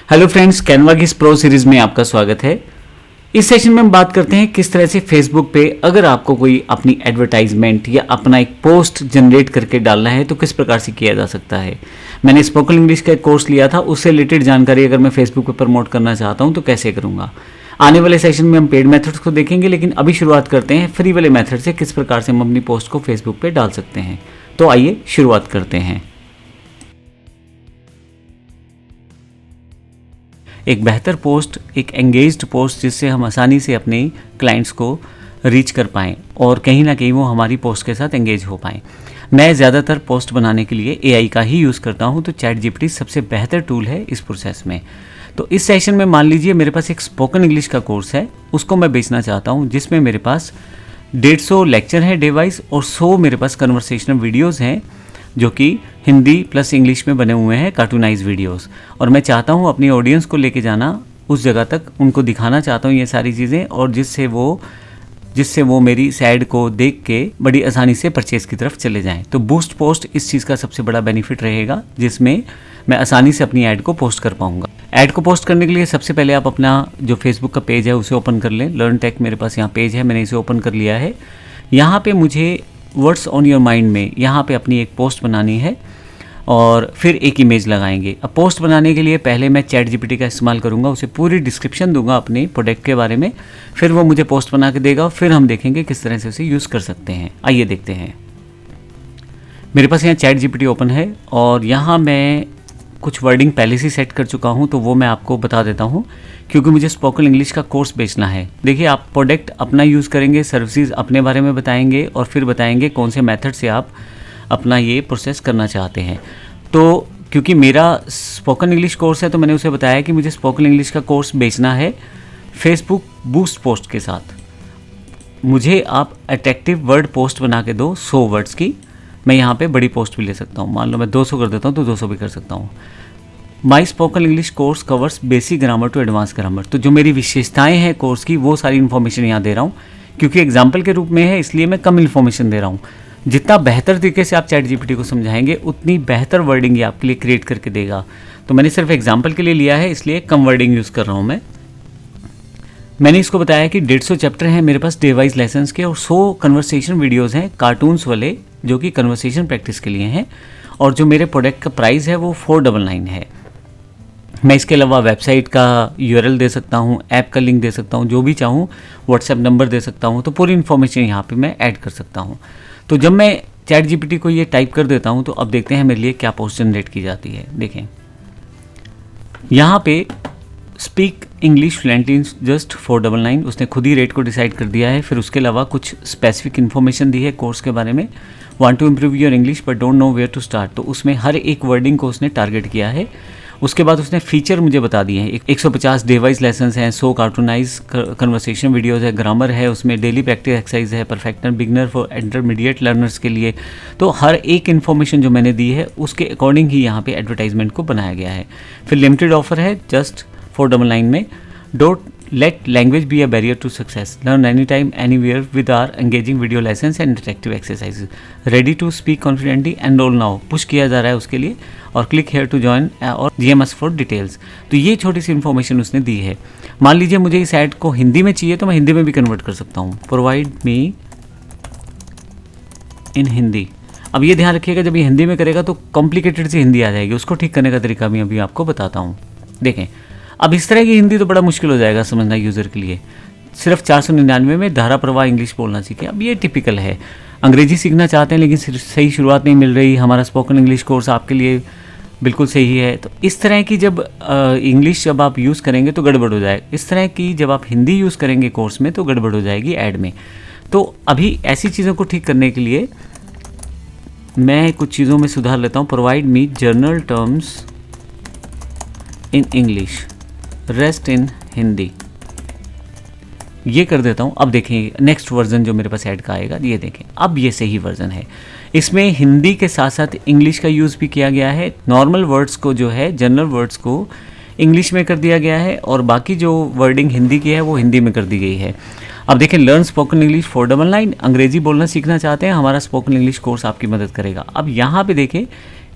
Hello friends, Canva की इस pro series में आपका स्वागत है। इस सेशन में हम बात करते हैं किस तरह से फेसबुक पे अगर आपको कोई अपनी एडवर्टाइजमेंट या अपना एक पोस्ट जनरेट करके डालना है तो किस प्रकार से किया जा सकता है। मैंने स्पोकन इंग्लिश का एक कोर्स लिया था, उससे रिलेटेड जानकारी अगर मैं फेसबुक पे प्रमोट करना चाहता हूँ तो कैसे करूँगा। आने वाले सेशन में हम पेड मेथड्स को देखेंगे, लेकिन अभी शुरुआत करते हैं फ्री वाले मेथड से, किस प्रकार से हम अपनी पोस्ट को फेसबुक पे डाल सकते हैं। तो आइए शुरुआत करते हैं। एक बेहतर पोस्ट, एक एंगेज्ड पोस्ट जिससे हम आसानी से अपने क्लाइंट्स को रीच कर पाएँ और कहीं ना कहीं वो हमारी पोस्ट के साथ एंगेज हो पाएँ। मैं ज़्यादातर पोस्ट बनाने के लिए एआई का ही यूज़ करता हूँ, तो चैट जीपीटी सबसे बेहतर टूल है इस प्रोसेस में। तो इस सेशन में मान लीजिए मेरे पास एक स्पोकन इंग्लिश का कोर्स है, उसको मैं बेचना चाहता हूँ, जिसमें मेरे पास 150 लेक्चर है डे वाइज और 100 मेरे पास कन्वर्सेशनल वीडियोज़ हैं जो कि हिंदी प्लस इंग्लिश में बने हुए हैं, कार्टूनाइज वीडियोस। और मैं चाहता हूँ अपनी ऑडियंस को लेके जाना उस जगह तक, उनको दिखाना चाहता हूँ ये सारी चीज़ें, और जिससे वो मेरी इस ऐड को देख के बड़ी आसानी से परचेज़ की तरफ चले जाएं। तो बूस्ट पोस्ट इस चीज़ का सबसे बड़ा बेनिफिट रहेगा, जिसमें मैं आसानी से अपनी ऐड को पोस्ट कर पाऊँगा। ऐड को पोस्ट करने के लिए सबसे पहले आप अपना जो फेसबुक का पेज है उसे ओपन कर लें। लर्न टेक मेरे पास यहाँ पेज है, मैंने इसे ओपन कर लिया है। यहाँ पे मुझे वर्ड्स ऑन योर माइंड में यहाँ पे अपनी एक पोस्ट बनानी है और फिर एक इमेज लगाएंगे। अब पोस्ट बनाने के लिए पहले मैं चैट जीपीटी का इस्तेमाल करूँगा, उसे पूरी डिस्क्रिप्शन दूंगा अपने प्रोडक्ट के बारे में, फिर वो मुझे पोस्ट बना के देगा और फिर हम देखेंगे किस तरह से उसे यूज़ कर सकते हैं। आइए देखते हैं। मेरे पास यहाँ चैट जीपीटी ओपन है और यहाँ मैं कुछ वर्डिंग पहले से सेट कर चुका हूँ, तो वो मैं आपको बता देता हूँ क्योंकि मुझे स्पोकन इंग्लिश का कोर्स बेचना है। देखिए, आप प्रोडक्ट अपना यूज़ करेंगे, सर्विसेज अपने बारे में बताएंगे और फिर बताएंगे कौन से मेथड से आप अपना ये प्रोसेस करना चाहते हैं। तो क्योंकि मेरा स्पोकन इंग्लिश कोर्स है तो मैंने उसे बताया कि मुझे स्पोकन इंग्लिश का कोर्स बेचना है फेसबुक बूस्ट पोस्ट के साथ। मुझे आप अट्रैक्टिव वर्ड पोस्ट बना के दो 100 वर्ड्स की। मैं यहाँ पे बड़ी पोस्ट भी ले सकता हूँ, मान लो मैं 200 कर देता हूँ तो 200 भी कर सकता हूँ। My spoken English course covers basic grammar to advance grammar. तो जो मेरी विशेषताएं हैं कोर्स की, वो सारी इन्फॉर्मेशन यहाँ दे रहा हूँ। क्योंकि एग्जाम्पल के रूप में है इसलिए मैं कम इन्फॉर्मेशन दे रहा हूँ। जितना बेहतर तरीके से आप चैट जीपीटी को समझाएंगे उतनी बेहतर वर्डिंग ये आपके लिए क्रिएट करके देगा। तो मैंने सिर्फ एग्जाम्पल के लिए लिया है, इसलिए कम वर्डिंग यूज़ कर रहा हूँ। मैंने इसको बताया कि 150 चैप्टर हैं मेरे पास डे वाइज लेसन्स के और 100 कन्वर्सेशन वीडियोज़ हैं कार्टून्स वाले, जो कि कन्वर्सेशन प्रैक्टिस के लिए हैं। और जो मेरे प्रोडक्ट का प्राइस है वो 499 है। मैं इसके अलावा वेबसाइट का यूआरएल दे सकता हूँ, ऐप का लिंक दे सकता हूँ, जो भी चाहूँ, व्हाट्सएप नंबर दे सकता हूँ। तो पूरी इन्फॉर्मेशन यहाँ पे मैं ऐड कर सकता हूँ। तो जब मैं चैट जीपीटी को ये टाइप कर देता हूँ तो अब देखते हैं मेरे लिए क्या पोस्ट जनरेट की जाती है। देखें, यहाँ पे speak English fluently in just 499, उसने खुद ही रेट को डिसाइड कर दिया है। फिर उसके अलावा कुछ स्पेसिफिक इन्फॉर्मेशन दी है कोर्स के बारे में। Want to improve your English but don't know where to start, तो उसमें हर एक वर्डिंग को उसने टारगेट किया है। उसके बाद उसने फीचर मुझे बता दिए हैं। 150 डे वाइज लेसन्स हैं, 100 कार्टूनाइज कन्वर्सेशन वीडियोस है, ग्रामर है, उसमें डेली प्रैक्टिस एक्सरसाइज है, परफेक्टर, बिगनर, फॉर इंटरमीडिएट लर्नर्स के लिए। तो हर एक इन्फॉर्मेशन जो मैंने दी है उसके अकॉर्डिंग ही यहाँ पे एडवर्टाइजमेंट को बनाया गया है। फिर लिमिटेड ऑफर है जस्ट 499 में। Don't let language be a barrier to success, learn any time anywhere with our engaging video lessons and interactive exercise, ready to speak confidently, enrol now, push किया जा रहा है उसके लिए, और क्लिक हेयर टू ज्वाइन और GMS for details. तो ये छोटी सी इन्फॉर्मेशन उसने दी है। मान लीजिए मुझे इस ऐड को हिंदी में चाहिए तो मैं हिंदी में भी कन्वर्ट कर सकता हूँ। प्रोवाइड मी इन हिंदी। अब ये ध्यान रखिएगा, जब ये हिंदी में करेगा तो कॉम्प्लिकेटेड सी हिंदी आ जाएगी, उसको ठीक करने का तरीका भी अभी आपको बताता हूँ। देखें, अब इस तरह की हिंदी तो बड़ा मुश्किल हो जाएगा समझना यूज़र के लिए। सिर्फ 499 में धारा प्रवाह इंग्लिश बोलना सीखें। अब ये टिपिकल है, अंग्रेजी सीखना चाहते हैं लेकिन सही शुरुआत नहीं मिल रही। हमारा स्पोकन इंग्लिश कोर्स आपके लिए बिल्कुल सही है। तो इस तरह की जब इंग्लिश जब आप यूज़ करेंगे तो गड़बड़ हो जाएगा, इस तरह की जब आप हिंदी यूज़ करेंगे कोर्स में तो गड़बड़ हो जाएगी ऐड में। तो अभी ऐसी चीज़ों को ठीक करने के लिए मैं कुछ चीज़ों में सुधार लेता हूँ। Provide me journal terms in English, rest in Hindi, ये कर देता हूँ। अब देखें नेक्स्ट वर्जन जो मेरे पास ऐड का आएगा, ये देखें, अब ये सही वर्जन है। इसमें हिंदी के साथ साथ इंग्लिश का यूज़ भी किया गया है। नॉर्मल वर्ड्स को जो है, जनरल वर्ड्स को इंग्लिश में कर दिया गया है और बाकी जो वर्डिंग हिंदी की है वो हिंदी में कर दी गई है। अब देखें, लर्न स्पोकन इंग्लिश 499, अंग्रेजी बोलना सीखना चाहते हैं, हमारा स्पोकन इंग्लिश कोर्स आपकी मदद करेगा। अब यहाँ पे देखें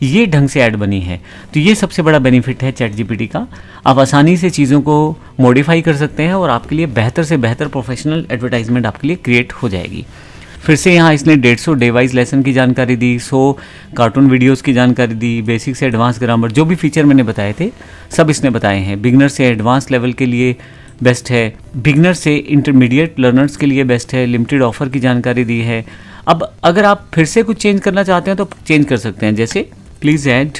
ये ढंग से ऐड बनी है। तो ये सबसे बड़ा बेनिफिट है चैट जीपीटी का। आप आसानी से चीज़ों को मॉडिफाई कर सकते हैं और आपके लिए बेहतर से बेहतर प्रोफेशनल एडवर्टाइजमेंट आपके लिए क्रिएट हो जाएगी। फिर से यहाँ इसने 150 डे वाइज लेसन की जानकारी दी, 100 कार्टून वीडियोस की जानकारी दी, बेसिक से एडवांस ग्रामर, जो भी फीचर मैंने बताए थे सब इसने बताए हैं। बिगनर से एडवांस लेवल के लिए बेस्ट है, बिगनर से इंटरमीडिएट लर्नर्स के लिए बेस्ट है, लिमिटेड ऑफर की जानकारी दी है। अब अगर आप फिर से कुछ चेंज करना चाहते हैं तो चेंज कर सकते हैं, जैसे please add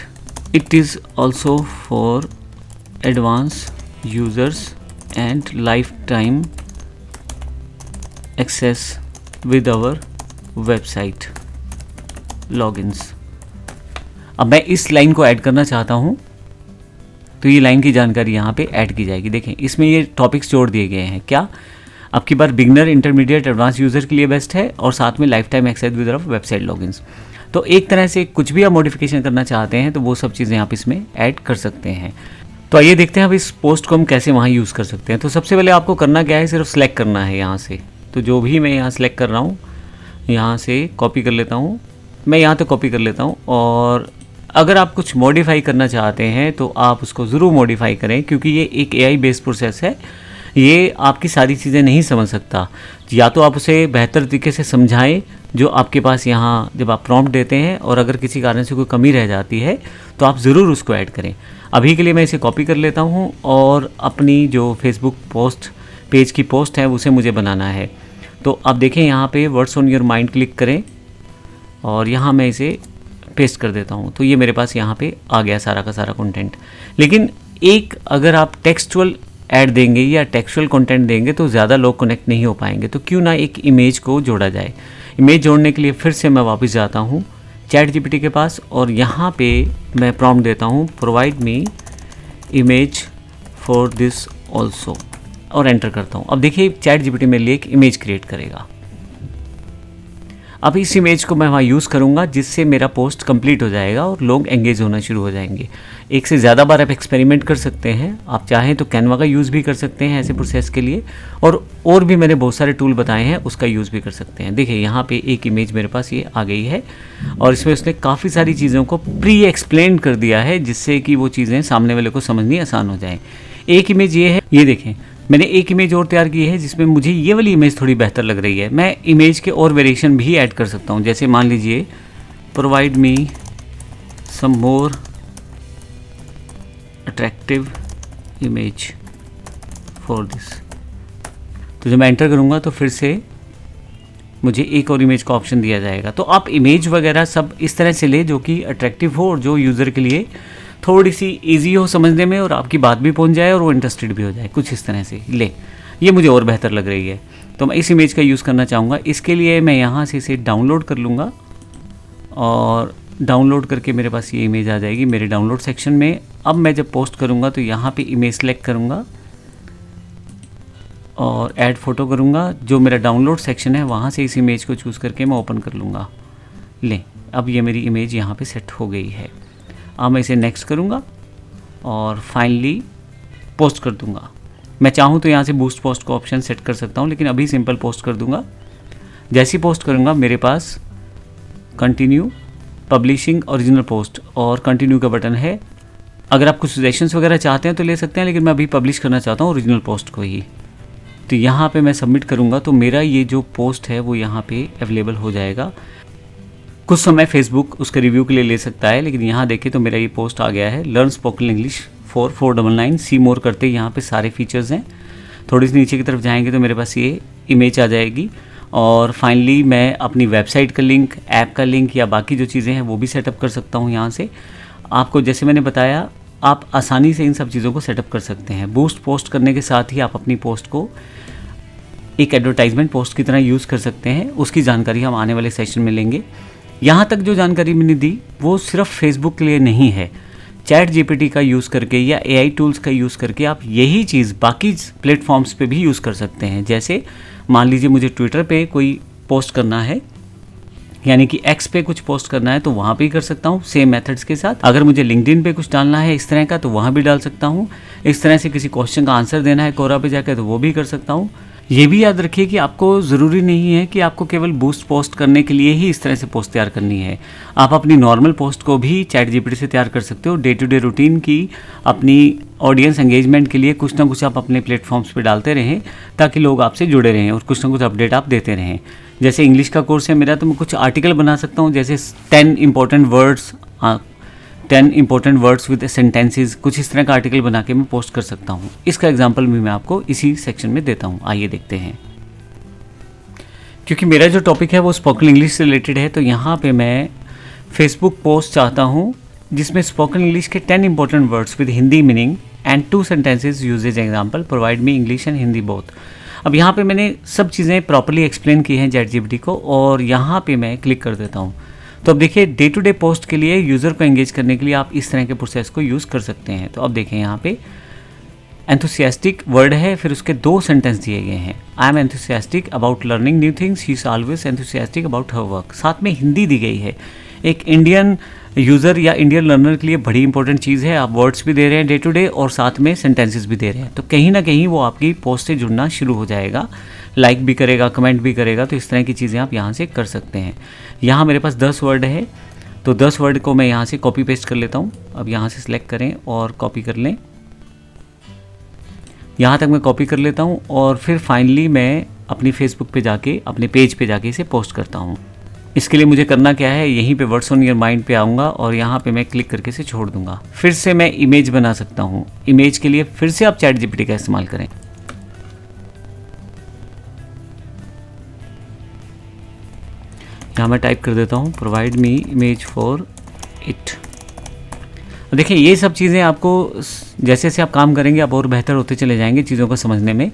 it is also for advance users and life time access with our website logins. अब मैं इस लाइन को ऐड करना चाहता हूँ तो ये लाइन की जानकारी यहाँ पे ऐड की जाएगी। देखें इसमें ये टॉपिक्स जोड़ दिए गए हैं। क्या आपकी बार बिगनर, इंटरमीडिएट, एडवांस यूज़र के लिए बेस्ट है और साथ में life time access with our website logins. तो एक तरह से कुछ भी आप मॉडिफिकेशन करना चाहते हैं तो वो सब चीज़ें आप इसमें ऐड कर सकते हैं। तो आइए देखते हैं अब इस पोस्ट को हम कैसे वहाँ यूज़ कर सकते हैं। तो सबसे पहले आपको करना क्या है, सिर्फ सेलेक्ट करना है यहाँ से। तो जो भी मैं यहाँ सेलेक्ट कर रहा हूँ यहाँ से कॉपी कर लेता हूँ, मैं यहाँ तो कॉपी कर लेता हूँ। और अगर आप कुछ मॉडिफाई करना चाहते हैं तो आप उसको ज़रूर मॉडिफाई करें, क्योंकि ये एक एआई बेस्ड प्रोसेस है, ये आपकी सारी चीज़ें नहीं समझ सकता। या तो आप उसे बेहतर तरीके से समझाएं जो आपके पास यहाँ जब आप प्रॉम्प्ट देते हैं, और अगर किसी कारण से कोई कमी रह जाती है तो आप ज़रूर उसको ऐड करें। अभी के लिए मैं इसे कॉपी कर लेता हूँ और अपनी जो फेसबुक पोस्ट पेज की पोस्ट है उसे मुझे बनाना है। तो आप देखें यहाँ पे words on your mind click करें और यहाँ मैं इसे पेस्ट कर देता हूँ। तो ये मेरे पास यहाँ पे आ गया सारा का सारा कंटेंट। लेकिन एक अगर आप टेक्सचुअल ऐड देंगे या टेक्सचुअल कंटेंट देंगे तो ज़्यादा लोग कनेक्ट नहीं हो पाएंगे। तो क्यों ना एक इमेज को जोड़ा जाए। इमेज जोड़ने के लिए फिर से मैं वापस जाता हूँ चैट जीपीटी के पास और यहाँ पे मैं प्रॉम्प्ट देता हूँ provide me image for this also और एंटर करता हूँ। अब देखिए चैट जीपीटी मेरे लिए एक इमेज क्रिएट करेगा। अब इस इमेज को मैं वहाँ यूज़ करूँगा जिससे मेरा पोस्ट कंप्लीट हो जाएगा और लोग एंगेज होना शुरू हो जाएंगे। एक से ज़्यादा बार आप एक्सपेरिमेंट कर सकते हैं। आप चाहें तो कैनवा का यूज़ भी कर सकते हैं ऐसे प्रोसेस के लिए, और भी मैंने बहुत सारे टूल बताए हैं उसका यूज़ भी कर सकते हैं। देखिए यहाँ पे एक इमेज मेरे पास ये आ गई है और इसमें उसने काफ़ी सारी चीज़ों को प्री एक्सप्लेन कर दिया है जिससे कि वो चीज़ें सामने वाले को समझनी आसान हो जाए। एक इमेज ये है, ये देखें मैंने एक इमेज और तैयार की है जिसमें मुझे ये वाली इमेज थोड़ी बेहतर लग रही है। मैं इमेज के और वेरिएशन भी ऐड कर सकता हूँ, जैसे मान लीजिए provide me some more attractive image for this. तो जब मैं एंटर करूँगा तो फिर से मुझे एक और इमेज का ऑप्शन दिया जाएगा। तो आप इमेज वगैरह सब इस तरह से ले जो कि अट्रैक्टिव हो और जो यूज़र के लिए थोड़ी सी इजी हो समझने में और आपकी बात भी पहुंच जाए और वो इंटरेस्टेड भी हो जाए, कुछ इस तरह से ले। ये मुझे और बेहतर लग रही है तो मैं इस इमेज का यूज़ करना चाहूँगा। इसके लिए मैं यहाँ से इसे डाउनलोड कर लूँगा और डाउनलोड करके मेरे पास ये इमेज आ जाएगी मेरे डाउनलोड सेक्शन में। अब मैं जब पोस्ट करूँगा तो यहाँ पे इमेज सेलेक्ट करूँगा और ऐड फोटो करूँगा। जो मेरा डाउनलोड सेक्शन है वहाँ से इस इमेज को चूज़ करके मैं ओपन कर लूँगा। ले, अब ये मेरी इमेज यहाँ पे सेट हो गई है। अब मैं इसे नेक्स्ट करूँगा और फाइनली पोस्ट कर दूँगा। मैं चाहूँ तो यहाँ से बूस्ट पोस्ट को ऑप्शन सेट कर सकता हूँ, लेकिन अभी सिंपल पोस्ट कर दूँगा। जैसी पोस्ट करूँगा मेरे पास कंटिन्यू पब्लिशिंग ओरिजिनल पोस्ट और कंटिन्यू का बटन है। अगर आप कुछ सजेशंस वगैरह चाहते हैं तो ले सकते हैं, लेकिन मैं अभी पब्लिश करना चाहता हूँ ओरिजिनल पोस्ट को ही। तो यहाँ पे मैं सबमिट करूँगा तो मेरा ये जो पोस्ट है वो यहाँ पे अवेलेबल हो जाएगा। कुछ समय फेसबुक उसके रिव्यू के लिए ले सकता है, लेकिन यहाँ देखें तो मेरा ये पोस्ट आ गया है लर्न स्पोकन इंग्लिश फॉर 499 सी मोर करते ही यहाँ पे सारे फीचर्स हैं। थोड़ी सी नीचे की तरफ जाएंगे तो मेरे पास ये इमेज आ जाएगी और फाइनली मैं अपनी वेबसाइट का लिंक, ऐप का लिंक या बाकी जो चीज़ें हैं वो भी सेटअप कर सकता हूँ यहाँ से। आपको जैसे मैंने बताया आप आसानी से इन सब चीज़ों को सेटअप कर सकते हैं। बूस्ट पोस्ट करने के साथ ही आप अपनी पोस्ट को एक एडवर्टाइजमेंट पोस्ट की तरह यूज़ कर सकते हैं। उसकी जानकारी हम आने वाले सेशन में लेंगे। यहाँ तक जो जानकारी मैंने दी वो सिर्फ फेसबुक के लिए नहीं है। चैट जीपीटी का यूज़ करके या एआई टूल्स का यूज़ करके आप यही चीज़ बाकी प्लेटफॉर्म्स पे भी यूज़ कर सकते हैं। जैसे मान लीजिए मुझे ट्विटर पे कोई पोस्ट करना है, यानी कि एक्स पे कुछ पोस्ट करना है तो वहाँ पे ही कर सकता हूँ सेम मेथड्स के साथ। अगर मुझे लिंक्डइन पे कुछ डालना है इस तरह का तो वहाँ भी डाल सकता हूँ। इस तरह से किसी क्वेश्चन का आंसर देना है कोरा पे जाकर तो वो भी कर सकता हूँ। ये भी याद रखिए कि आपको ज़रूरी नहीं है कि आपको केवल बूस्ट पोस्ट करने के लिए ही इस तरह से पोस्ट तैयार करनी है। आप अपनी नॉर्मल पोस्ट को भी चैट जीपीटी से तैयार कर सकते हो। डे टू डे रूटीन की अपनी ऑडियंस एंगेजमेंट के लिए कुछ ना कुछ आप अपने प्लेटफॉर्म्स पे डालते रहें, ताकि लोग आपसे जुड़े रहें और कुछ ना कुछ अपडेट आप देते रहें। जैसे इंग्लिश का कोर्स है मेरा, तो मैं कुछ आर्टिकल बना सकता हूँ, जैसे 10 इंपॉर्टेंट वर्ड्स विद सेंटेंसेस, कुछ इस तरह का आर्टिकल बना के मैं पोस्ट कर सकता हूँ। इसका एग्जांपल भी मैं आपको इसी सेक्शन में देता हूँ। आइए देखते हैं। क्योंकि मेरा जो टॉपिक है वो स्पोकन इंग्लिश से रिलेटेड है, तो यहाँ पे मैं फेसबुक पोस्ट चाहता हूँ जिसमें स्पोकन इंग्लिश के 10 important words with Hindi meaning and 2 sentences usage example provide me English and Hindi both. अब यहाँ पे मैंने सब चीज़ें प्रॉपर्ली एक्सप्लेन की हैं चैट जीपीटी को, और यहाँ पे मैं क्लिक कर देता हूँ। तो अब देखिए, डे टू डे पोस्ट के लिए यूज़र को एंगेज करने के लिए आप इस तरह के प्रोसेस को यूज़ कर सकते हैं। तो अब देखें, यहाँ पे एंथुसियास्टिक वर्ड है, फिर उसके 2 सेंटेंस दिए गए हैं। I am enthusiastic about learning new things, he is always enthusiastic about her work. साथ में हिंदी दी गई है। एक इंडियन यूज़र या इंडियन लर्नर के लिए बड़ी इंपॉर्टेंट चीज़ है। आप वर्ड्स भी दे रहे हैं डे टू डे और साथ में सेंटेंसेस भी दे रहे हैं, तो कहीं ना कहीं वो आपकी पोस्ट से जुड़ना शुरू हो जाएगा, लाइक भी करेगा, कमेंट भी करेगा। तो इस तरह की चीज़ें आप यहाँ से कर सकते हैं। यहाँ मेरे पास 10 वर्ड है, तो 10 वर्ड को मैं यहाँ से कॉपी पेस्ट कर लेता हूँ। अब यहाँ से सिलेक्ट करें और कॉपी कर लें। यहाँ तक मैं कॉपी कर लेता हूँ और फिर फाइनली मैं अपनी फेसबुक पे जाके, अपने पेज पे जाके इसे पोस्ट करता हूँ। इसके लिए मुझे करना क्या है, यहीं पे वर्ड्स ऑन योर माइंड पे आऊँगा और यहाँ पे मैं क्लिक करके इसे छोड़ दूंगा। फिर से मैं इमेज बना सकता हूँ। इमेज के लिए फिर से आप चैट जीपीटी का इस्तेमाल करें। यहाँ मैं टाइप कर देता हूँ provide me image for it. देखिए, ये सब चीज़ें आपको जैसे जैसे आप काम करेंगे आप और बेहतर होते चले जाएंगे चीज़ों को समझने में।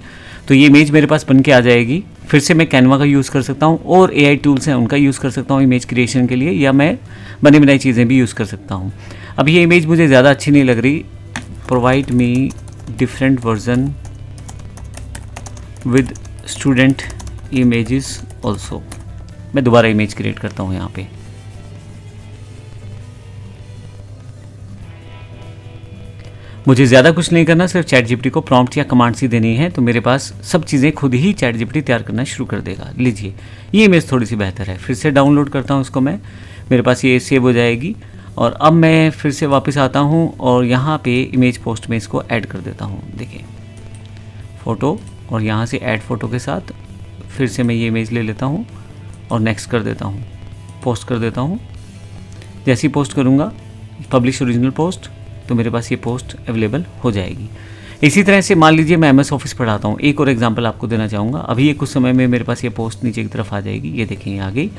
तो ये इमेज मेरे पास बन के आ जाएगी। फिर से मैं कैनवा का यूज़ कर सकता हूँ और AI टूल्स हैं उनका यूज़ कर सकता हूँ इमेज क्रिएशन के लिए, या मैं बनी बनाई चीज़ें भी यूज़ कर सकता हूँ। अब ये इमेज मुझे ज़्यादा अच्छी नहीं लग रही। Provide me different version with student images also. मैं दोबारा इमेज क्रिएट करता हूँ यहाँ पे। मुझे ज़्यादा कुछ नहीं करना, सिर्फ चैट जीपीटी को प्रॉम्प्ट या कमांड्स ही देनी है, तो मेरे पास सब चीज़ें खुद ही चैट जीपीटी तैयार करना शुरू कर देगा। लीजिए, ये इमेज थोड़ी सी बेहतर है। फिर से डाउनलोड करता हूँ इसको मैं, मेरे पास ये सेव हो जाएगी। और अब मैं फिर से वापस आता हूँ और यहाँ पे इमेज पोस्ट में इसको ऐड कर देता हूँ। देखिए, फ़ोटो, और यहाँ से ऐड फ़ोटो के साथ फिर से मैं ये इमेज ले लेता हूँ और नेक्स्ट कर देता हूँ, पोस्ट कर देता हूँ। जैसे ही पोस्ट करूँगा पब्लिश ओरिजिनल पोस्ट, तो मेरे पास ये पोस्ट अवेलेबल हो जाएगी। इसी तरह से मान लीजिए मैं MS ऑफिस पढ़ाता हूँ। एक और एग्जांपल आपको देना चाहूँगा। अभी ये कुछ समय में मेरे पास ये पोस्ट नीचे की तरफ आ जाएगी। ये देखें, ये आ गई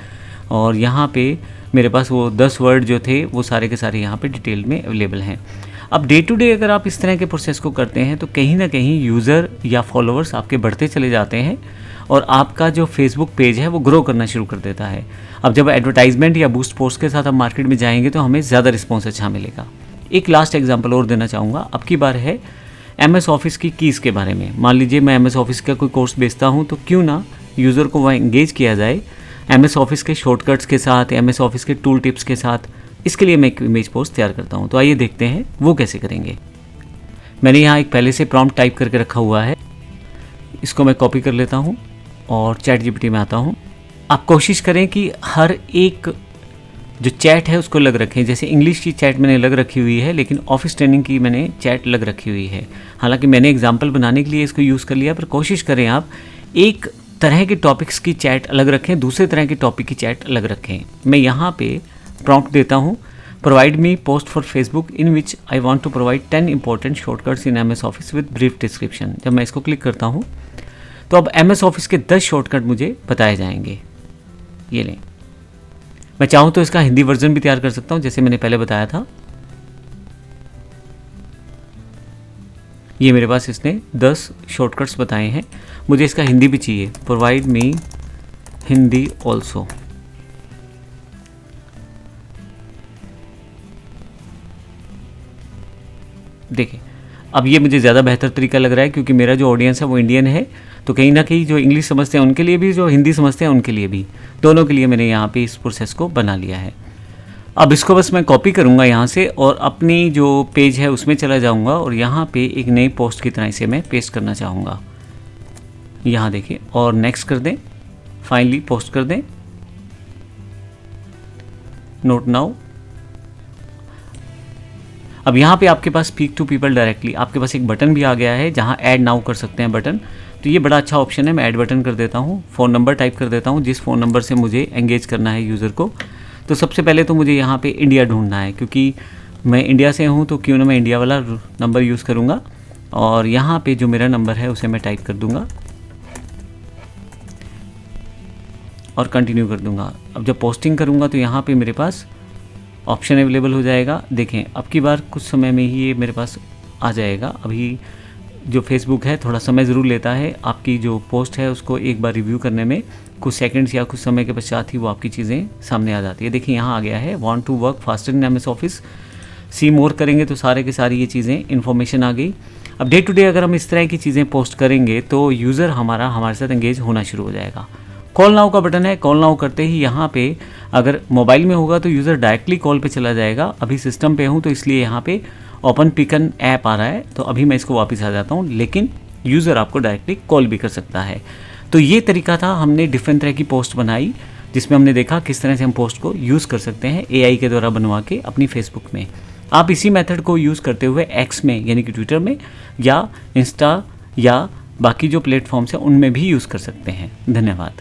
और यहाँ पे मेरे पास वो 10 वर्ड जो थे वो सारे के सारे यहाँ पे डिटेल में अवेलेबल हैं। अब डे टू डे अगर आप इस तरह के प्रोसेस को करते हैं तो कहीं ना कहीं यूज़र या फॉलोअर्स आपके बढ़ते चले जाते हैं और आपका जो फेसबुक पेज है वो ग्रो करना शुरू कर देता है। अब जब एडवर्टाइजमेंट या बूस्ट पोस्ट के साथ आप मार्केट में जाएंगे तो हमें ज़्यादा रिस्पॉन्स अच्छा मिलेगा। एक लास्ट एग्जांपल और देना चाहूँगा। अब की बार है MS ऑफिस की कीज़ के बारे में। मान लीजिए मैं MS ऑफिस का कोई कोर्स बेचता हूँ, तो क्यों ना यूज़र को वहाँ एंगेज किया जाए MS ऑफिस के शॉर्टकट्स के साथ, MS ऑफिस के टूल टिप्स के साथ। इसके लिए मैं एक इमेज पोस्ट तैयार करता हूँ। तो आइए देखते हैं वो कैसे करेंगे। मैंने यहाँ एक पहले से प्रॉम्प्ट टाइप करके रखा हुआ है, इसको मैं कॉपी कर लेता हूँ और चैट जीपीटी में आता हूँ। आप कोशिश करें कि हर एक जो चैट है उसको लग रखें। जैसे इंग्लिश की चैट मैंने लग रखी हुई है, लेकिन ऑफिस ट्रेनिंग की मैंने चैट लग रखी हुई है। हालांकि मैंने एग्जांपल बनाने के लिए इसको यूज़ कर लिया, पर कोशिश करें आप एक तरह के टॉपिक्स की चैट अलग रखें, दूसरे तरह के टॉपिक की चैट अलग रखें। मैं यहाँ पे प्रॉम्प्ट देता हूँ, provide me post for Facebook in which I want to provide 10 important shortcuts in MS office with brief description. जब मैं इसको क्लिक करता हूँ तो अब MS ऑफिस के 10 शॉर्टकट मुझे बताए जाएंगे। ये लें, मैं चाहूँ तो इसका हिंदी वर्जन भी तैयार कर सकता हूँ, जैसे मैंने पहले बताया था। ये मेरे पास इसने 10 शॉर्टकट्स बताए हैं। मुझे इसका हिंदी भी चाहिए, प्रोवाइड मी हिंदी ऑल्सो। देखिए, अब ये मुझे ज़्यादा बेहतर तरीका लग रहा है, क्योंकि मेरा जो ऑडियंस है वो इंडियन है, तो कहीं ना कहीं जो इंग्लिश समझते हैं उनके लिए भी, जो हिंदी समझते हैं उनके लिए भी, दोनों के लिए मैंने यहाँ पे इस प्रोसेस को बना लिया है। अब इसको बस मैं कॉपी करूँगा यहाँ से और अपनी जो पेज है उसमें चला जाऊँगा और यहाँ पे एक नई पोस्ट की तरह इसे मैं पेस्ट करना चाहूँगा। यहाँ देखिए, और नेक्स्ट कर दें, फाइनली पोस्ट कर दें, नोट नाउ। अब यहाँ पे आपके पास स्पीक टू पीपल डायरेक्टली, आपके पास एक बटन भी आ गया है जहाँ ऐड नाउ कर सकते हैं बटन। तो ये बड़ा अच्छा ऑप्शन है। मैं ऐड बटन कर देता हूँ, फ़ोन नंबर टाइप कर देता हूँ जिस फ़ोन नंबर से मुझे एंगेज करना है यूज़र को। तो सबसे पहले तो मुझे यहाँ पे इंडिया ढूंढना है, क्योंकि मैं इंडिया से हूँ तो क्यों ना मैं इंडिया वाला नंबर यूज़ करूँगा। और यहाँ पे जो मेरा नंबर है उसे मैं टाइप कर दूँगा और कंटिन्यू कर दूँगा। अब जब पोस्टिंग करूँगा तो यहाँ पे मेरे पास ऑप्शन अवेलेबल हो जाएगा। देखें, अब की बार कुछ समय में ही ये मेरे पास आ जाएगा। अभी जो फेसबुक है थोड़ा समय ज़रूर लेता है, आपकी जो पोस्ट है उसको एक बार रिव्यू करने में कुछ सेकंड्स या कुछ समय के पश्चात ही वो आपकी चीज़ें सामने आ जाती है। देखिए यहाँ आ गया है, want to work faster in MS office, see more करेंगे तो सारे के सारी ये चीज़ें इन्फॉर्मेशन आ गई। अब डे टू डे अगर हम इस तरह की चीज़ें पोस्ट करेंगे तो यूज़र हमारे साथ एंगेज होना शुरू हो जाएगा। कॉल नाउ का बटन है, कॉल नाउ करते ही यहाँ पे अगर मोबाइल में होगा तो यूज़र डायरेक्टली कॉल पे चला जाएगा। अभी सिस्टम पे हूँ तो इसलिए यहाँ पे ओपन पिकन ऐप आ रहा है, तो अभी मैं इसको वापस आ जाता हूँ, लेकिन यूज़र आपको डायरेक्टली कॉल भी कर सकता है। तो ये तरीका था, हमने डिफरेंट तरह की पोस्ट बनाई जिसमें हमने देखा किस तरह से हम पोस्ट को यूज़ कर सकते हैं AI के द्वारा बनवा के अपनी फेसबुक में। आप इसी मेथड को यूज़ करते हुए एक्स में यानी कि ट्विटर में या इंस्टा या बाकी जो प्लेटफॉर्म्स हैं उनमें भी यूज़ कर सकते हैं। धन्यवाद।